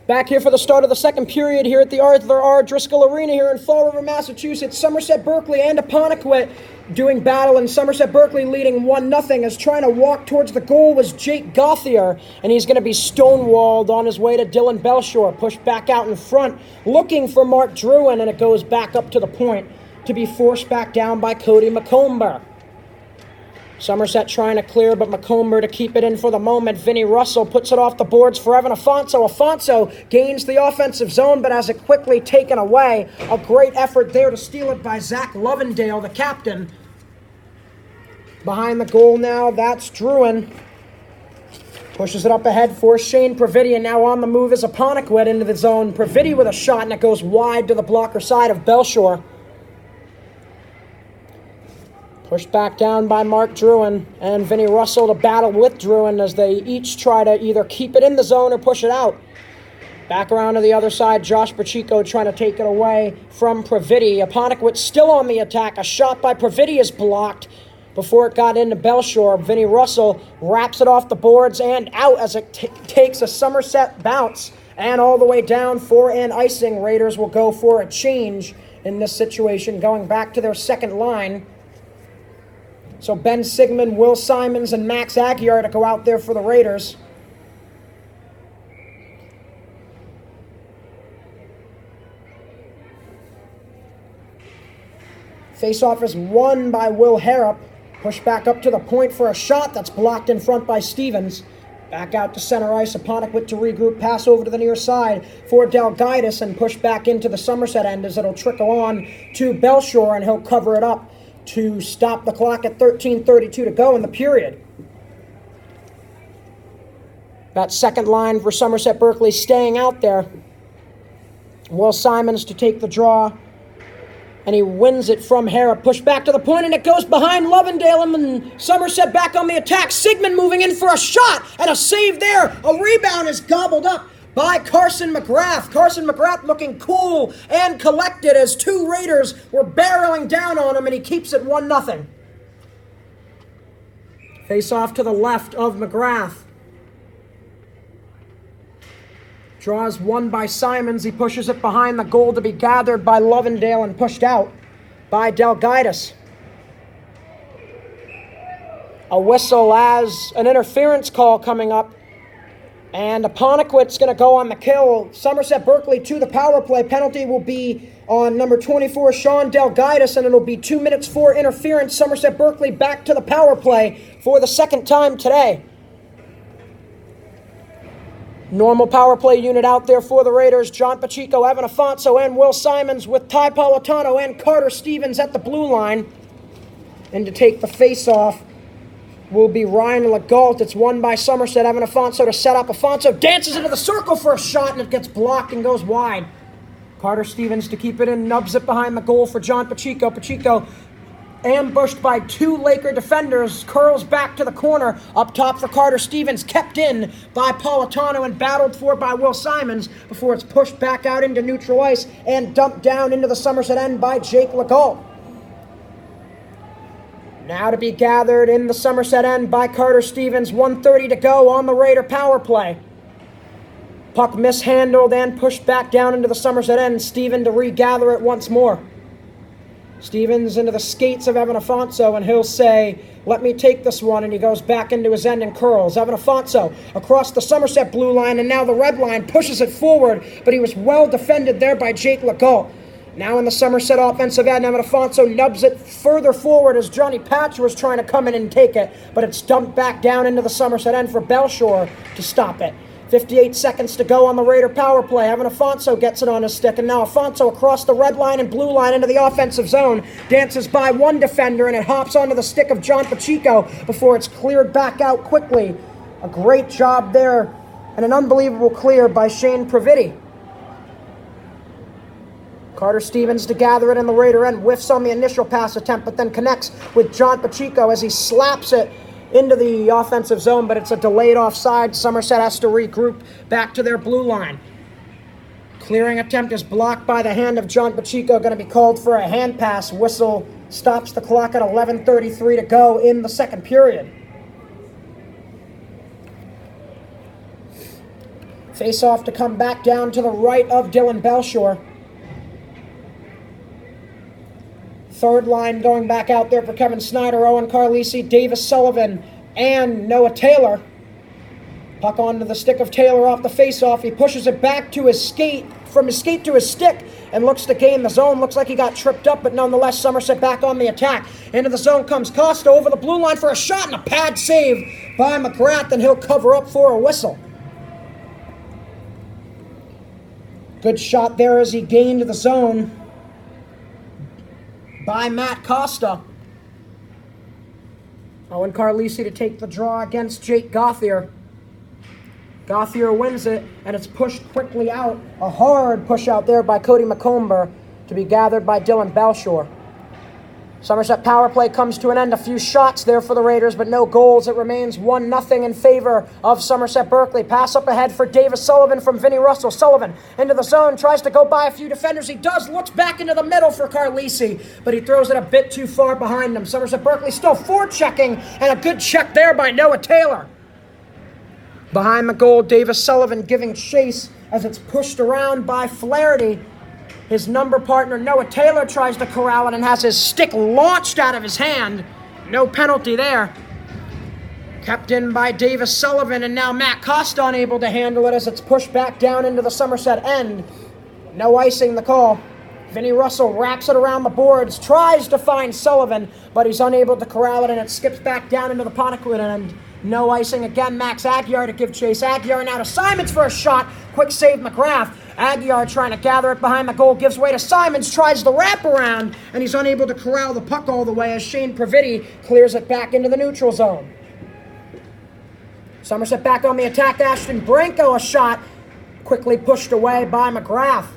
Back here for the start of the second period here at the Arthur R. Driscoll Arena here in Fall River, Massachusetts. Somerset-Berkley and Apponoquet doing battle, and Somerset-Berkley leading 1-0 as trying to walk towards the goal was Jake Gauthier, and he's going to be stonewalled on his way to Dylan Belshore. Pushed back out in front, looking for Mark Druin, and it goes back up to the point to be forced back down by Cody McComber. Somerset trying to clear, but McComber to keep it in for the moment. Vinny Russell puts it off the boards for Evan Afonso. Afonso gains the offensive zone, but has it quickly taken away. A great effort there to steal it by Zach Lovendale, the captain. Behind the goal now, that's Druin. Pushes it up ahead for Shane Previti, and now on the move is Apponoquet into the zone. Previti with a shot, and it goes wide to the blocker side of Belshore. Pushed back down by Mark Druin and Vinny Russell to battle with Druin as they each try to either keep it in the zone or push it out. Back around to the other side, Josh Pacheco trying to take it away from Previti. Apponoquet still on the attack. A shot by Previti is blocked before it got into Belshore. Vinny Russell wraps it off the boards and out as it takes a Somerset bounce and all the way down for an icing. Raiders will go for a change in this situation, going back to their second line. So Ben Sigmund, Will Simons, and Max Aguiar to go out there for the Raiders. Face-off is won by Will Harrop. Pushed back up to the point for a shot that's blocked in front by Stevens. Back out to center ice, Apponoquet to regroup, pass over to the near side for Delgaitis, and push back into the Somerset end as it'll trickle on to Belshore, and he'll cover it up to stop the clock at 13:32 to go in the period. That second line for Somerset-Berkley staying out there. Will Simons to take the draw, and he wins it from Harrop. Push back to the point, and it goes behind Lovendale, and then Somerset back on the attack. Sigmund moving in for a shot, and a save there. A rebound is gobbled up by Carson McGrath. Carson McGrath looking cool and collected as two Raiders were barreling down on him, and he keeps it 1-0. Face off to the left of McGrath. Draws one by Simons. He pushes it behind the goal to be gathered by Lovendale and pushed out by Delgaitis. A whistle as an interference call coming up. And Apponoquet's going to go on the kill. Somerset-Berkley to the power play. Penalty will be on number 24, Sean Delgaitis, and it'll be 2 minutes for interference. Somerset-Berkley back to the power play for the second time today. Normal power play unit out there for the Raiders. John Pacheco, Evan Afonso, and Will Simons with Ty Politano and Carter Stevens at the blue line. And to take the face-off will be Ryan Legault. It's won by Somerset. Evan Afonso to set up. Afonso dances into the circle for a shot, and it gets blocked and goes wide. Carter Stevens to keep it in, nubs it behind the goal for John Pacheco. Pacheco, ambushed by two Laker defenders, curls back to the corner. Up top for Carter Stevens, kept in by Politano and battled for by Will Simons before it's pushed back out into neutral ice and dumped down into the Somerset end by Jake Legault. Now to be gathered in the Somerset end by Carter Stevens. 1:30 to go on the Raider power play. Puck mishandled and pushed back down into the Somerset end. Steven to regather it once more. Stevens into the skates of Evan Afonso, and he'll say, "Let me take this one," and he goes back into his end and curls. Evan Afonso across the Somerset blue line, and now the red line pushes it forward, but he was well defended there by Jake Legault. Now in the Somerset offensive end, Evan Afonso nubs it further forward as Johnny Patch was trying to come in and take it, but it's dumped back down into the Somerset end for Belshore to stop it. 58 seconds to go on the Raider power play. Evan Afonso gets it on his stick, and now Afonso across the red line and blue line into the offensive zone. Dances by one defender, and it hops onto the stick of John Pacheco before it's cleared back out quickly. A great job there, and an unbelievable clear by Shane Previti. Carter Stevens to gather it in the Raider end, whiffs on the initial pass attempt, but then connects with John Pacheco as he slaps it into the offensive zone, but it's a delayed offside. Somerset has to regroup back to their blue line. Clearing attempt is blocked by the hand of John Pacheco, going to be called for a hand pass. Whistle stops the clock at 11:33 to go in the second period. Face off to come back down to the right of Dylan Belshore. Third line going back out there for Kevin Snyder, Owen Carlisi, Davis Sullivan, and Noah Taylor. Puck onto the stick of Taylor off the face-off. He pushes it back to his skate, from his skate to his stick, and looks to gain the zone. Looks like he got tripped up, but nonetheless, Somerset back on the attack. Into the zone comes Costa over the blue line for a shot and a pad save by McGrath, and he'll cover up for a whistle. Good shot there as he gained the zone by Matt Costa. Owen Carlisi to take the draw against Jake Gauthier. Gauthier wins it, and it's pushed quickly out. A hard push out there by Cody McComber to be gathered by Dylan Belshore. Somerset power play comes to an end. A few shots there for the Raiders, but no goals. It remains 1-0 in favor of Somerset-Berkley. Pass up ahead for Davis Sullivan from Vinnie Russell. Sullivan into the zone, tries to go by a few defenders. He does, looks back into the middle for Carlisi, but he throws it a bit too far behind him. Somerset-Berkley still forechecking, and a good check there by Noah Taylor. Behind the goal, Davis Sullivan giving chase as it's pushed around by Flaherty. His number partner, Noah Taylor, tries to corral it and has his stick launched out of his hand. No penalty there. Kept in by Davis Sullivan, and now Matt Costa unable to handle it as it's pushed back down into the Somerset end. No icing the call. Vinnie Russell wraps it around the boards, tries to find Sullivan, but he's unable to corral it, and it skips back down into the Apponoquet end. No icing again. Max Aguiar to give chase. Aguiar now to Simons for a shot. Quick save McGrath. Aguiar trying to gather it behind the goal. Gives way to Simons. Tries the wraparound. And he's unable to corral the puck all the way as Shane Praviti clears it back into the neutral zone. Somerset back on the attack. Ashton Branco a shot. Quickly pushed away by McGrath.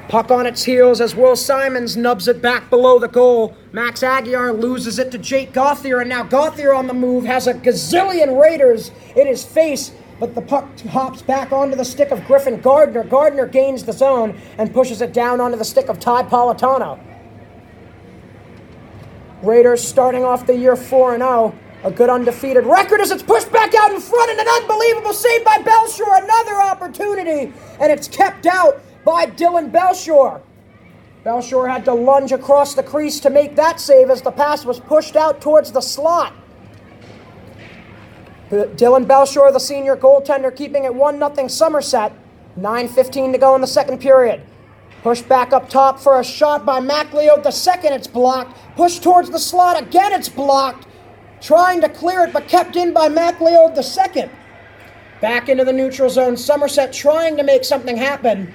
Puck on its heels as Will Simons nubs it back below the goal. Max Aguiar loses it to Jake Gauthier, and now Gauthier on the move has a gazillion Raiders in his face, but the puck hops back onto the stick of Griffin Gardner. Gardner gains the zone and pushes it down onto the stick of Ty Politano. Raiders starting off the year 4-0. A good undefeated record as it's pushed back out in front, and an unbelievable save by Belshore. Another opportunity, and it's kept out by Dylan Belshore. Belshore had to lunge across the crease to make that save as the pass was pushed out towards the slot. Dylan Belshore, the senior goaltender, keeping it 1-0 Somerset. 9:15 to go in the second period. Pushed back up top for a shot by MacLeod II. It's blocked. Pushed towards the slot. Again, it's blocked. Trying to clear it, but kept in by MacLeod II. Back into the neutral zone. Somerset trying to make something happen.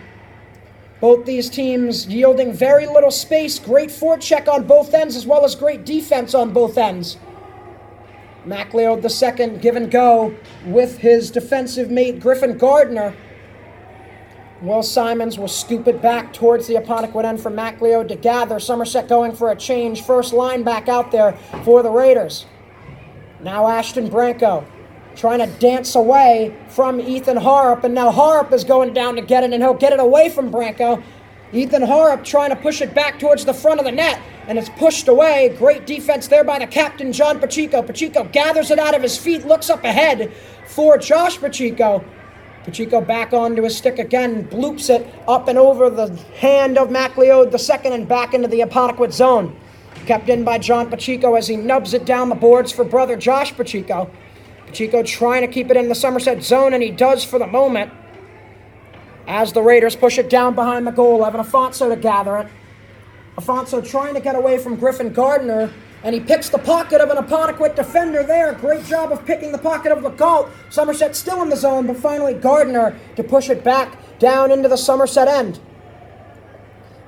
Both these teams yielding very little space. Great forecheck on both ends as well as great defense on both ends. MacLeod II give and go with his defensive mate Griffin Gardner. Will Simons will scoop it back towards the Apponoquet end for MacLeod to gather. Somerset going for a change. First line back out there for the Raiders. Now Ashton Branco trying to dance away from Ethan Harp, and now Harp is going down to get it, and he'll get it away from Branco. Ethan Harp trying to push it back towards the front of the net, and it's pushed away. Great defense there by the captain, John Pacheco. Pacheco gathers it out of his feet, looks up ahead for Josh Pacheco. Pacheco back onto his stick again, bloops it up and over the hand of MacLeod II and back into the Apponoquet zone. Kept in by John Pacheco as he nubs it down the boards for brother Josh Pacheco. Pacheco trying to keep it in the Somerset zone, and he does for the moment. As the Raiders push it down behind the goal, Evan Afonso to gather it. Afonso trying to get away from Griffin Gardner, and he picks the pocket of an Apponoquet defender there. Great job of picking the pocket of Legault. Somerset still in the zone, but finally Gardner to push it back down into the Somerset end.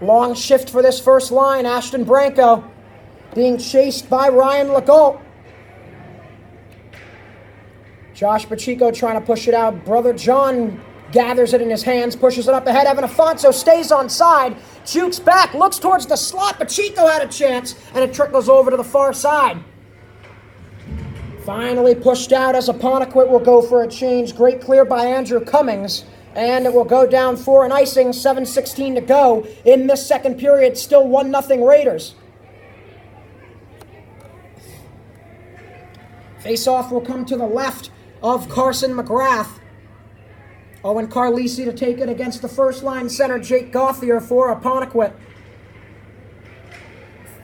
Long shift for this first line. Ashton Branco being chased by Ryan Legault. Josh Pacheco trying to push it out. Brother John gathers it in his hands, pushes it up ahead. Evan Afonso stays on side, jukes back, looks towards the slot. Pacheco had a chance, and it trickles over to the far side. Finally pushed out as Apponoquet will go for a change. Great clear by Andrew Cummings, and it will go down for an icing. 7:16 to go in this second period. Still 1-0 Raiders. Face-off will come to the left of Carson McGrath. Owen Carlisi to take it against the first line center, Jake Gauthier for Apponoquet.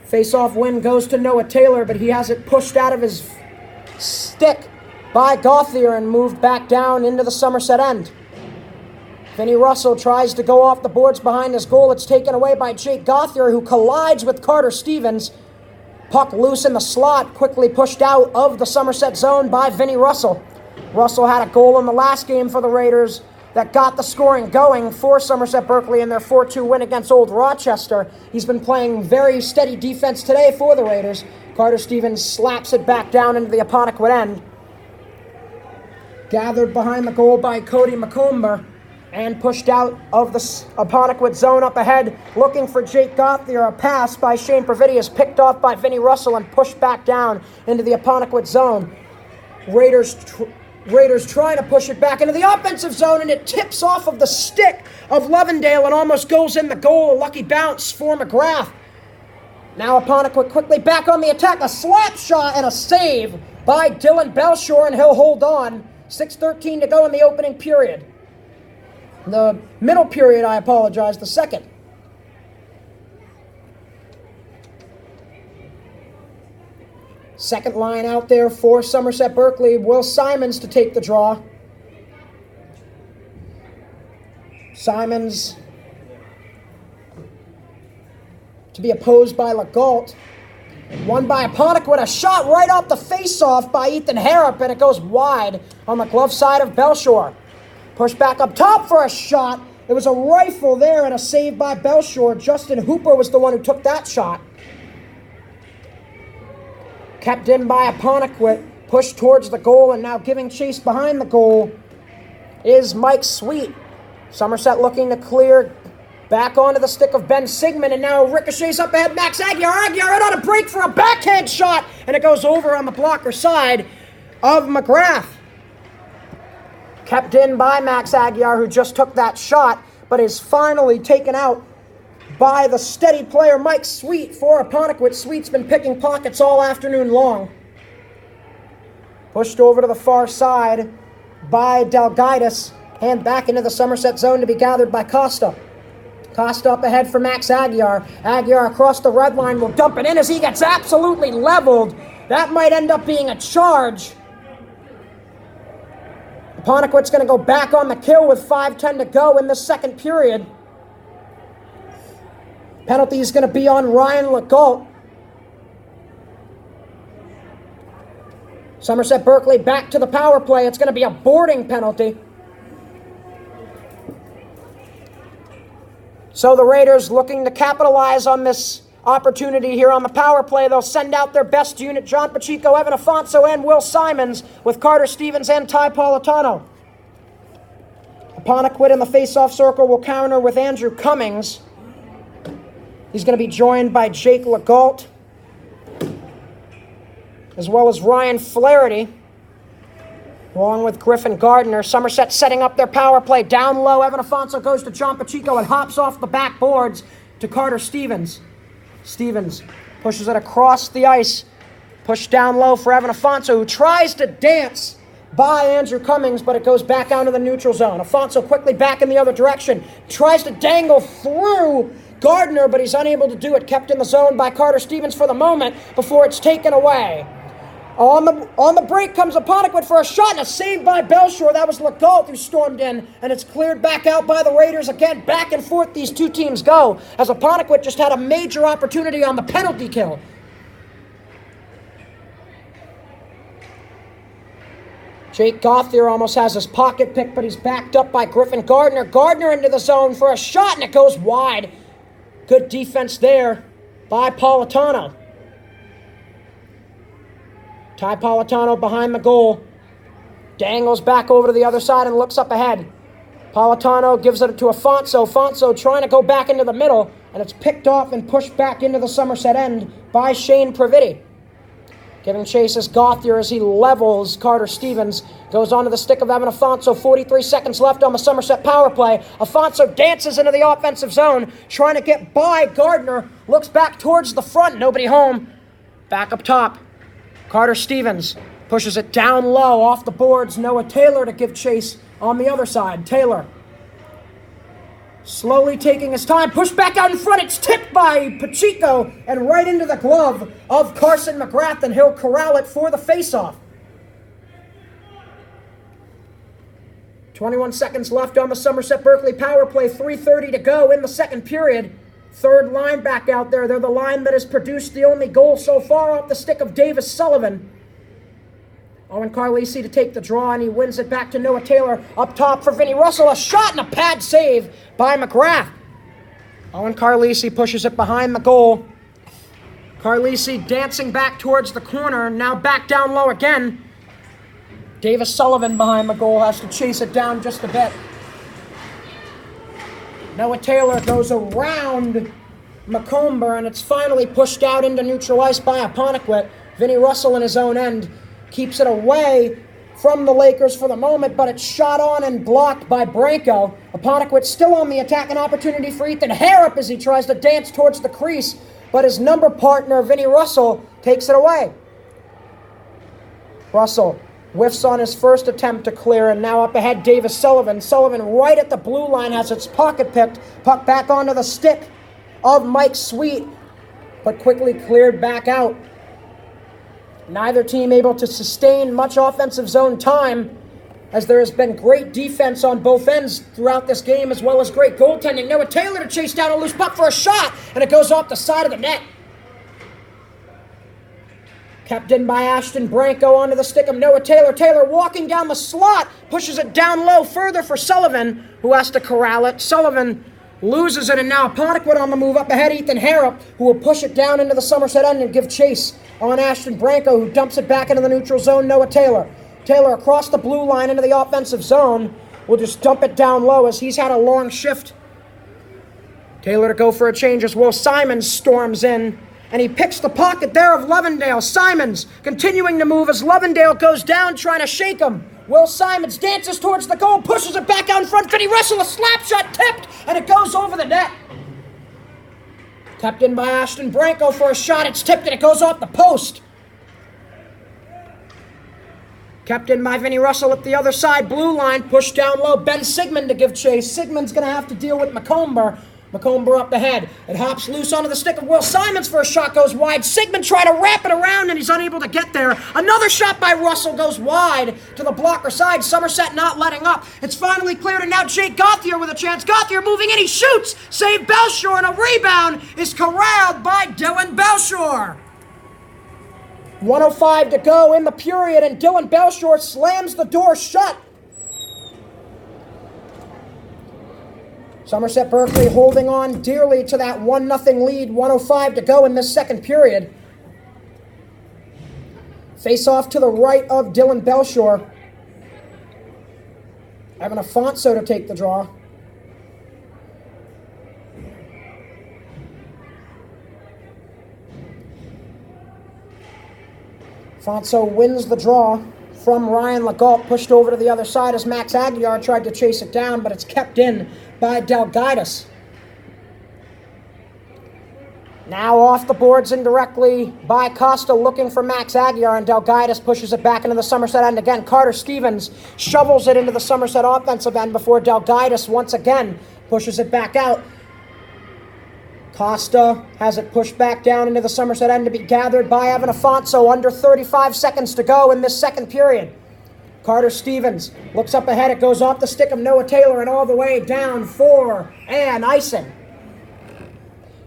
Face-off win goes to Noah Taylor, but he has it pushed out of his stick by Gauthier and moved back down into the Somerset end. Vinny Russell tries to go off the boards behind his goal. It's taken away by Jake Gauthier, who collides with Carter Stevens. Puck loose in the slot, quickly pushed out of the Somerset zone by Vinny Russell. Russell had a goal in the last game for the Raiders that got the scoring going for Somerset-Berkley in their 4-2 win against Old Rochester. He's been playing very steady defense today for the Raiders. Carter Stevens slaps it back down into the Apponoquet end. Gathered behind the goal by Cody McComber and pushed out of the Apponoquet zone up ahead, looking for Jake Gauthier. A pass by Shane Praviti is picked off by Vinny Russell and pushed back down into the Apponoquet zone. Raiders trying to push it back into the offensive zone, and it tips off of the stick of Levendale and almost goes in the goal. A lucky bounce for McGrath. Now Apponoquet quickly back on the attack. A slap shot and a save by Dylan Belshore, and he'll hold on. 6:13 to go in the opening period. The middle period, I apologize, the second. Second line out there for Somerset-Berkley. Will Simons to take the draw. Simons to be opposed by Legault. Won by Apponoquet. A shot right off the face-off by Ethan Harrop, and it goes wide on the glove side of Belshore. Pushed back up top for a shot. It was a rifle there and a save by Belshore. Justin Hooper was the one who took that shot. Kept in by Apponoquet, pushed towards the goal, and now giving chase behind the goal is Mike Sweet. Somerset looking to clear back onto the stick of Ben Sigmund, and now ricochets up ahead. Max Aguiar. Aguiar out on a break for a backhand shot, and it goes over on the blocker side of McGrath. Kept in by Max Aguiar, who just took that shot, but is finally taken out by the steady player Mike Sweet for Apponoquet. Sweet's been picking pockets all afternoon long. Pushed over to the far side by Dalgaitis, and back into the Somerset zone to be gathered by Costa. Costa up ahead for Max Aguiar. Aguiar across the red line will dump it in as he gets absolutely leveled. That might end up being a charge. Apponequet's going to go back on the kill with 5:10 to go in the second period. Penalty is going to be on Ryan Legault. Somerset-Berkley back to the power play. It's going to be a boarding penalty. So the Raiders looking to capitalize on this opportunity here on the power play. They'll send out their best unit, John Pacheco, Evan Afonso, and Will Simons, with Carter Stevens and Ty Politano. Apponequet in the face-off circle will counter with Andrew Cummings. He's going to be joined by Jake Legault, as well as Ryan Flaherty, along with Griffin Gardner. Somerset setting up their power play. Down low, Evan Afonso goes to John Pacheco and hops off the backboards to Carter Stevens. Stevens pushes it across the ice. Pushed down low for Evan Afonso, who tries to dance by Andrew Cummings, but it goes back out to the neutral zone. Afonso quickly back in the other direction. Tries to dangle through Gardner, but he's unable to do it. Kept in the zone by Carter Stevens for the moment before it's taken away. On the break comes Apponequet for a shot and a save by Belshore. That was Legault who stormed in, and it's cleared back out by the Raiders again. Back and forth these two teams go, as Apponequet just had a major opportunity on the penalty kill. Jake Gauthier almost has his pocket pick, but he's backed up by Griffin Gardner. Gardner into the zone for a shot, and it goes wide. Good defense there by Politano. Ty Politano behind the goal. Dangles back over to the other side and looks up ahead. Politano gives it to Afonso. Afonso trying to go back into the middle, and it's picked off and pushed back into the Somerset end by Shane Praviti. Giving chase is Gauthier as he levels Carter Stevens. Goes onto the stick of Evan Afonso. 43 seconds left on the Somerset power play. Afonso dances into the offensive zone, trying to get by Gardner. Looks back towards the front. Nobody home. Back up top. Carter Stevens pushes it down low off the boards. Noah Taylor to give chase on the other side. Taylor slowly taking his time, pushed back out in front. It's tipped by Pacheco and right into the glove of Carson McGrath, and he'll corral it for the faceoff. 21 seconds left on the Somerset-Berkley power play. 3:30 to go in the second period. Third line back out there. They're the line that has produced the only goal so far off the stick of Davis Sullivan. Owen Carlisi to take the draw, and he wins it back to Noah Taylor. Up top for Vinnie Russell. A shot and a pad save by McGrath. Owen Carlisi pushes it behind the goal. Carlisi dancing back towards the corner. Now back down low again. Davis Sullivan behind the goal has to chase it down just a bit. Noah Taylor goes around Macomber, and it's finally pushed out into neutral ice by Apponoquet. Vinnie Russell in his own end keeps it away from the Lakers for the moment, but it's shot on and blocked by Branco. Apponoquet still on the attack, an opportunity for Ethan Harrop as he tries to dance towards the crease, but his number partner, Vinnie Russell, takes it away. Russell whiffs on his first attempt to clear, and now up ahead, Davis Sullivan. Sullivan right at the blue line has its pocket picked. Puck back onto the stick of Mike Sweet, but quickly cleared back out. Neither team able to sustain much offensive zone time, as there has been great defense on both ends throughout this game, as well as great goaltending. Noah Taylor to chase down a loose puck for a shot, and it goes off the side of the net. Kept in by Ashton Branco onto the stick of Noah Taylor. Taylor walking down the slot, pushes it down low further for Sullivan, who has to corral it. Sullivan loses it, and now Apponoquet on the move up ahead. Ethan Harrop, who will push it down into the Somerset end and give chase on Ashton Branco, who dumps it back into the neutral zone. Noah Taylor. Taylor across the blue line into the offensive zone. Will just dump it down low as he's had a long shift. Taylor to go for a change as Will Simons storms in, and he picks the pocket there of Lovendale. Simons continuing to move as Lovendale goes down trying to shake him. Will Simons dances towards the goal, pushes it back out in front. Vinnie Russell, a slap shot tipped, and it goes over the net. Kept in by Ashton Branco for a shot. It's tipped, and it goes off the post. Kept in by Vinnie Russell at the other side. Blue line, pushed down low. Ben Sigmund to give chase. Sigmund's going to have to deal with Macomber. Macomber up ahead. It hops loose onto the stick of Will Simons for a shot, goes wide. Sigmund tried to wrap it around, and he's unable to get there. Another shot by Russell goes wide to the blocker side. Somerset not letting up. It's finally cleared, and now Jake Gauthier with a chance. Gauthier moving in, he shoots. Save Belshore, and a rebound is corralled by Dylan Belshore. 1:05 to go in the period, and Dylan Belshore slams the door shut. Somerset-Berkley holding on dearly to that 1-0 lead. 1:05 to go in this second period. Face off to the right of Dylan Belshore. Evan Afonso to take the draw. Afonso wins the draw from Ryan Legault, pushed over to the other side as Max Aguiar tried to chase it down, but it's kept in by Delgaitis. Now off the boards indirectly by Costa, looking for Max Aguiar, and Delgaitis pushes it back into the Somerset end again. Carter Stevens shovels it into the Somerset offensive end before Delgaitis once again pushes it back out. Costa has it pushed back down into the Somerset end to be gathered by Evan Afonso. Under 35 seconds to go in this second period. Carter Stevens looks up ahead. It goes off the stick of Noah Taylor and all the way down for Ann Eisen.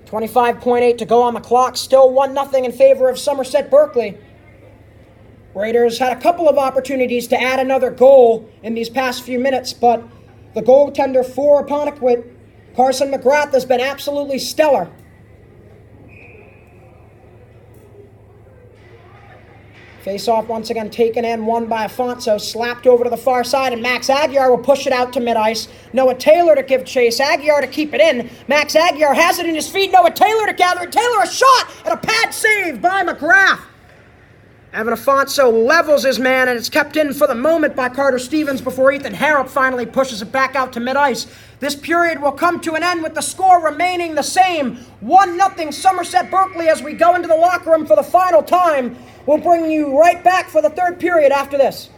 25.8 to go on the clock. Still 1-0 in favor of Somerset-Berkley. Raiders had a couple of opportunities to add another goal in these past few minutes, but the goaltender for Apponoquet, Carson McGrath, has been absolutely stellar. Face-off once again taken and won by Afonso. Slapped over to the far side, and Max Aguiar will push it out to mid-ice. Noah Taylor to give chase. Aguiar to keep it in. Max Aguiar has it in his feet. Noah Taylor to gather it. Taylor a shot and a pad save by McGrath. Evan Afonso levels his man, and it's kept in for the moment by Carter Stevens before Ethan Harrop finally pushes it back out to mid-ice. This period will come to an end with the score remaining the same. 1-0 Somerset-Berkley as we go into the locker room for the final time. We'll bring you right back for the third period after this.